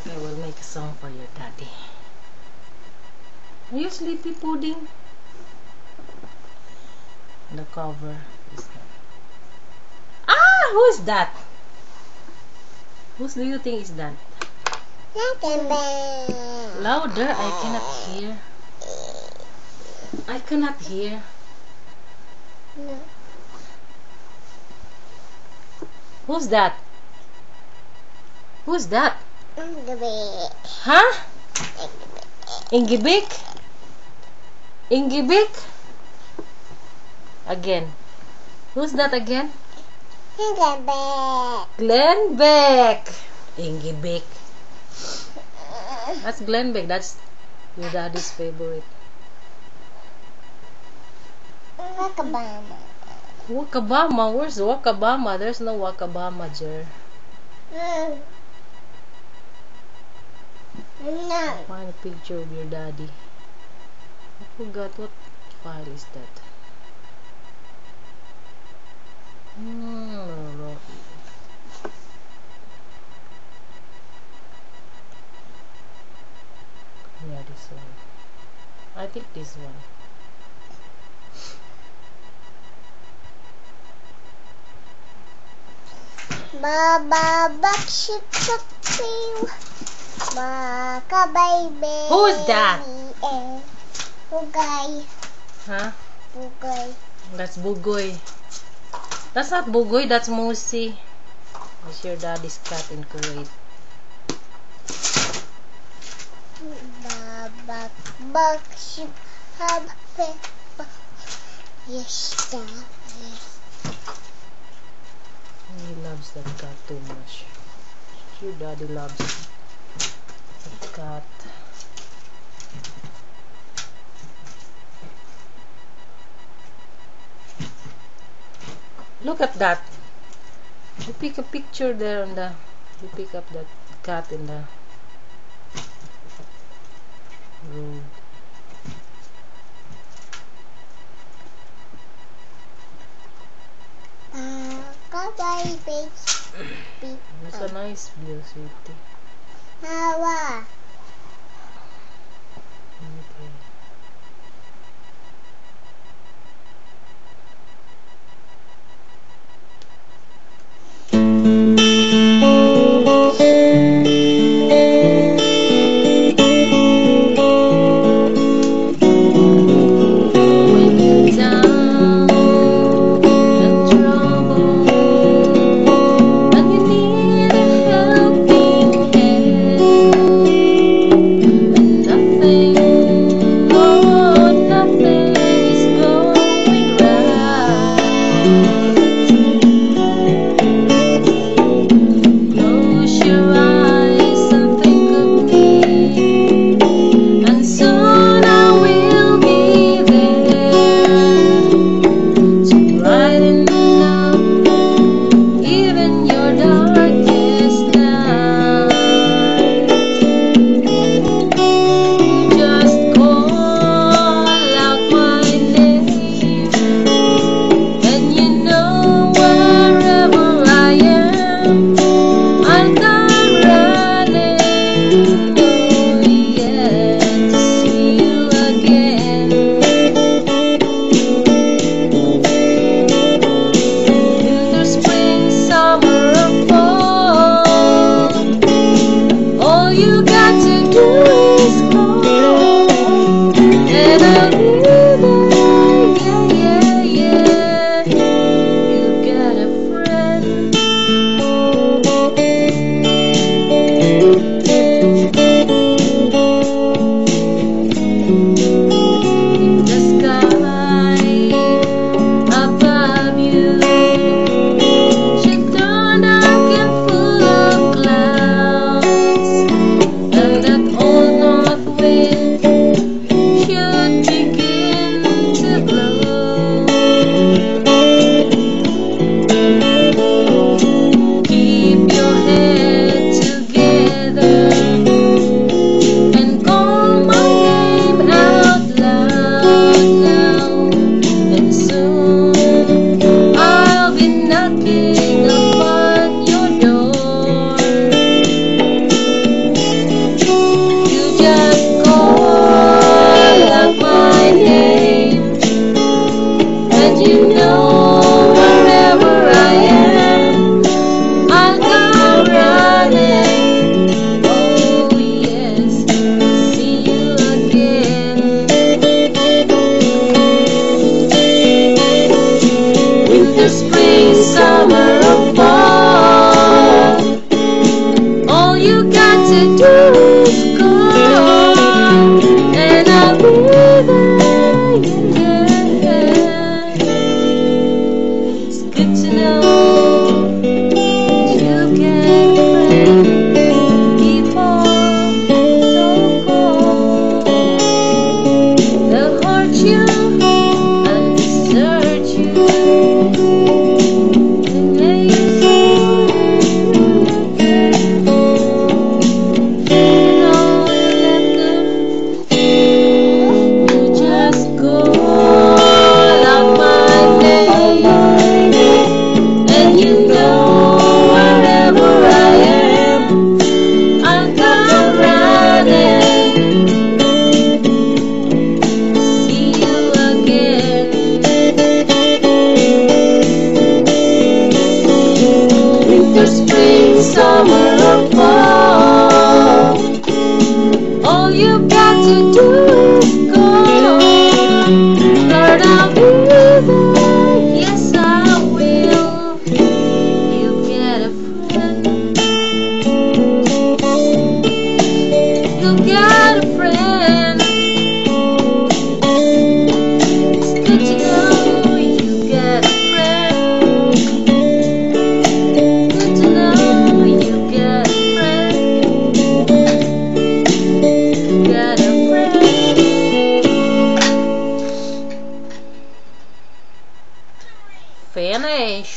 Okay, we'll make a song for your daddy. Are you sleepy, Pudding? The cover is that. Ah! Who is that? Who do you think is that? Louder, I cannot hear. I cannot hear. No. Who's that? Who's that? Ingibik. Huh? Ingibik? Ingibik? Again. Who's that again? Ingibik. Glenn Beck. Ingibik. That's Glenn Beck. That's your daddy's favorite. Wakabama. Wakabama? Where's Wakabama? There's no Wakabama, Jer. No. Find a picture of your daddy. I forgot what file is that. No. Yeah, this one. I think this one. Baba bakshik saksew. Baka baby. Who is that? Bugay. Huh? Bugay. That's Bugoy. That's not Bugoy, that's Musi. That's your daddy's cat in Kuwait. Baba bakshik habbe. Yes, Dad. Yes. He loves that cat too much. Your daddy loves the cat. Look at that. You pick a picture there on the. You pick up that cat in the road. Baka baby. That's a nice view, sweetie. Hawa. Okay. When you're down and troubled, and you need a helping hand, and nothing Keep on so cold. They'll hurt you and desert you. And lay you so again. And all you let them, you just go out my name. And you know wherever I am, I'll come running. See you again. Winter, spring, summer, or fall, all you got to do is go. Lord, I'll be there. Yes, I will. You get a friend. You got a friend. It's good to know you got a friend. Good to know you got a friend. Got a friend. Finish.